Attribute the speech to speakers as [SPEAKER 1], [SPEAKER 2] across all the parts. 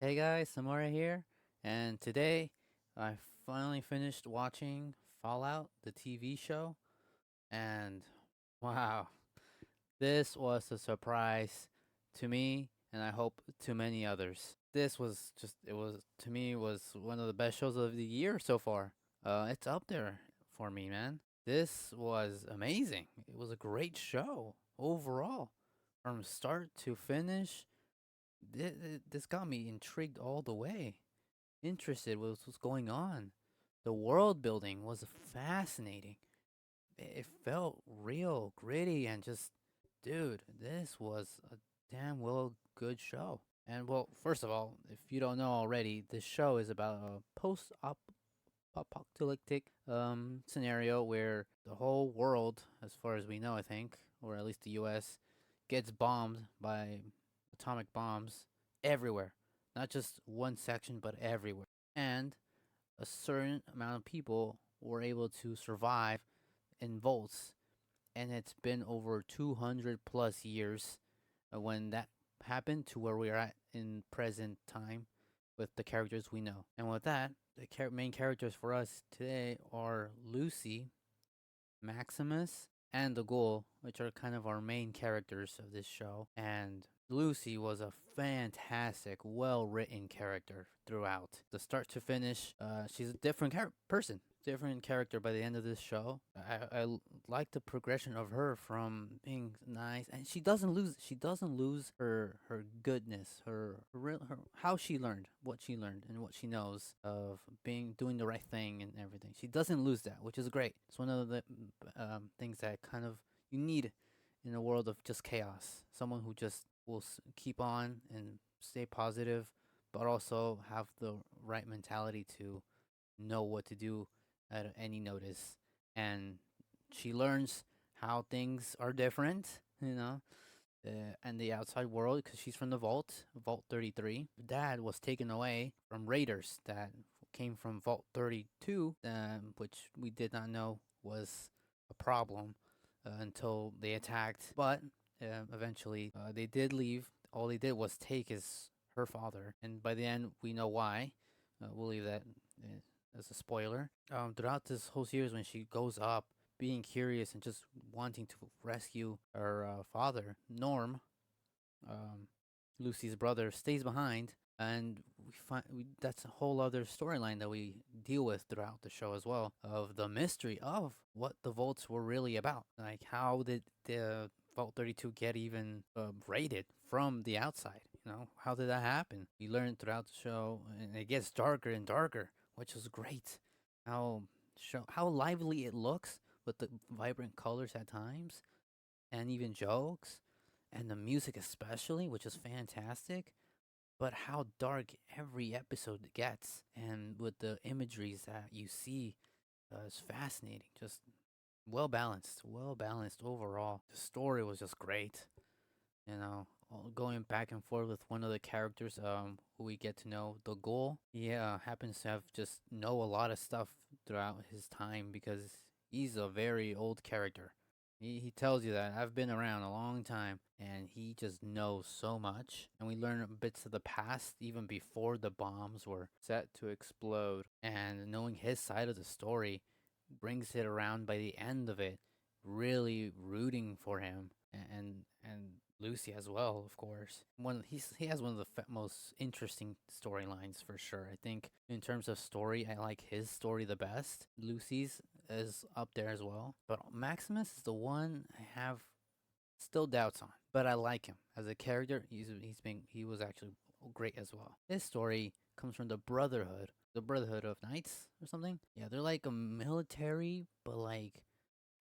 [SPEAKER 1] Hey guys, Samora here, and today I finally finished watching Fallout, the TV show, and wow, this was a surprise to me, and I hope to many others. This was just, it was, to me, was one of the best shows of the year so far. It's up there for me, man. This was amazing. It was a great show overall, from start to finish. This got me intrigued all the way, interested with what's going on. The world building was fascinating. It felt real, gritty, and just, dude, this was a damn well good show. And well, first of all, if you don't know already, this show is about a post-apocalyptic scenario where the whole world, as far as we know, I think, or at least the U.S., gets bombed by atomic bombs everywhere, not just one section, but everywhere. And a certain amount of people were able to survive in vaults, and it's been over 200 plus years when that happened to where we are at in present time with the characters we know. And with that, the main characters for us today are Lucy, Maximus, and the Ghoul, which are kind of our main characters of this show. And Lucy was a fantastic, well written character throughout. The start to finish, she's a different person. Different character by the end of this show. I like the progression of her from being nice, and she doesn't lose. She doesn't lose her goodness, her how she learned, what she learned, and what she knows of doing the right thing and everything. She doesn't lose that, which is great. It's one of the things that kind of you need in a world of just chaos. Someone who just will keep on and stay positive, but also have the right mentality to know what to do at any notice. And she learns how things are different, and the outside world because she's from the Vault 33. Dad was taken away from raiders that came from Vault 32, which we did not know was a problem until they attacked. But eventually, they did leave. All they did was take her father, and by the end, we know why. We'll leave that as a spoiler. Throughout this whole series, when she goes up, being curious and just wanting to rescue her father, Norm, um, Lucy's brother, stays behind, and that's a whole other storyline that we deal with throughout the show as well, of the mystery of what the vaults were really about. Like, how did the Vault 32 get even raided from the outside? How did that happen? We learn throughout the show, and it gets darker and darker, which is great. How lively it looks with the vibrant colors at times, and even jokes, and the music especially, which is fantastic. But how dark every episode gets, and with the imageries that you see, is fascinating. Just well balanced overall. The story was just great. Going back and forth with one of the characters, who we get to know, the Ghoul. Yeah, happens to have just know a lot of stuff throughout his time because he's a very old character. He tells you that I've been around a long time, and he just knows so much. And we learn bits of the past even before the bombs were set to explode. And knowing his side of the story brings it around by the end of it, really rooting for him and Lucy as well, of course. He has one of the most interesting storylines for sure. I think in terms of story, I like his story the best. Lucy's is up there as well, but Maximus is the one I have still doubts on. But I like him as a character. He was actually great as well. His story comes from the Brotherhood of Knights or something. Yeah, they're like a military, but like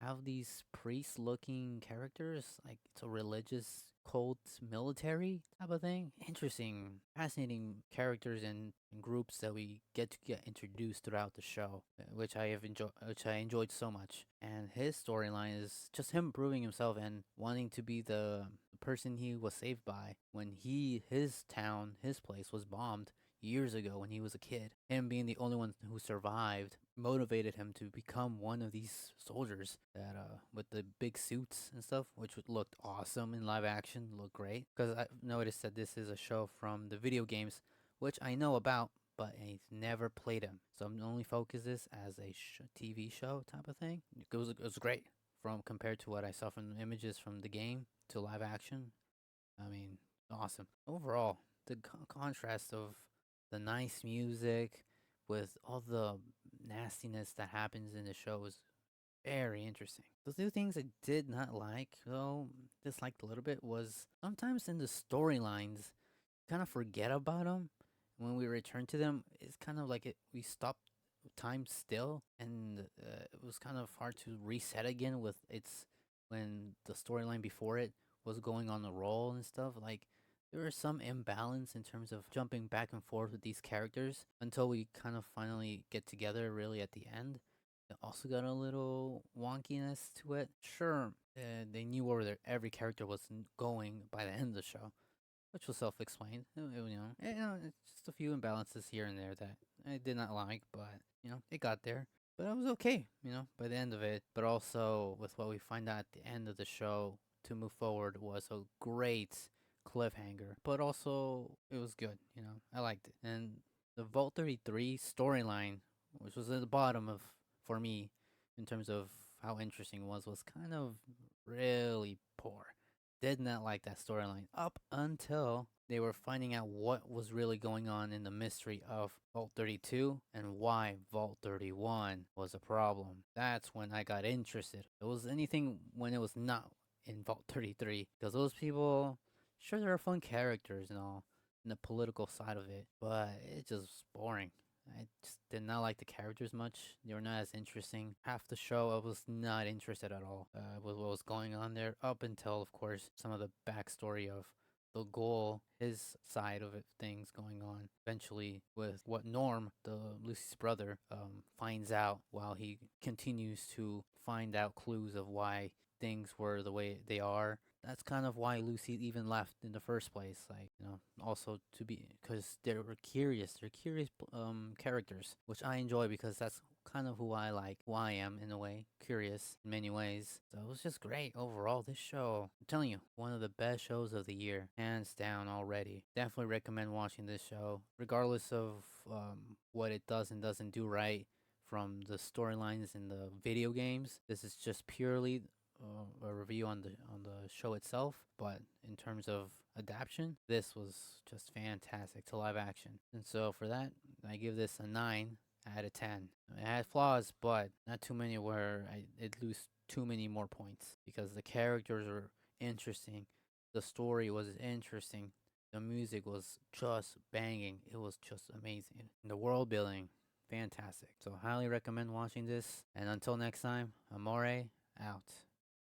[SPEAKER 1] have these priest looking characters. Like it's a religious cult military type of thing. Interesting, fascinating characters and groups that we get to get introduced throughout the show, which I enjoyed so much. And his storyline is just him proving himself and wanting to be the person he was saved by when his town, his place was bombed years ago when he was a kid. Him being the only one who survived motivated him to become one of these soldiers that with the big suits and stuff, which looked awesome in live action, looked great. Because I noticed that this is a show from the video games, which I know about, but I've never played them. So I'm only focused this as a TV show type of thing. It was great from compared to what I saw from the images from the game to live action. I mean, awesome. Overall, the contrast of the nice music with all the nastiness that happens in the show is very interesting. The two things I did not like, though, disliked a little bit, was sometimes in the storylines, kind of forget about them. When we return to them, it's kind of like we stop time still, and it was kind of hard to reset again with its when the storyline before it was going on the roll and stuff. Like there was some imbalance in terms of jumping back and forth with these characters until we kind of finally get together really at the end. It also got a little wonkiness to it. Sure, they knew where every character was going by the end of the show, which was self-explained. It's just a few imbalances here and there that I did not like, but it got there. But it was okay, by the end of it. But also with what we find out at the end of the show to move forward was a great cliffhanger. But also it was good, I liked it. And the Vault 33 storyline, which was at the bottom of for me in terms of how interesting it was kind of really poor. Did not like that storyline up until they were finding out what was really going on in the mystery of Vault 32 and why Vault 31 was a problem. That's when I got interested. It was anything when it was not in Vault 33 because those people, sure, they're fun characters and all, in the political side of it, but it just was boring. I just did not like the characters much. They were not as interesting. Half the show, I was not interested at all with what was going on there, up until, of course, some of the backstory of the ghoul, his side of it, things going on. Eventually, with what Norm, the Lucy's brother, finds out while he continues to find out clues of why things were the way they are. That's kind of why Lucy even left in the first place. Like, also to be, because they were curious. They're curious characters, which I enjoy because that's kind of who I like, who I am in a way, curious in many ways. So it was just great overall. This show, I'm telling you, one of the best shows of the year, hands down already. Definitely recommend watching this show, regardless of what it does and doesn't do right from the storylines in the video games. This is just purely a review on the show itself, but in terms of adaptation, this was just fantastic to live action. And so for that, I give this a 9 out of 10. It had flaws, but not too many where it lose too many more points because the characters were interesting, the story was interesting, the music was just banging. It was just amazing. And the world building, fantastic. So highly recommend watching this. And until next time, Amore out.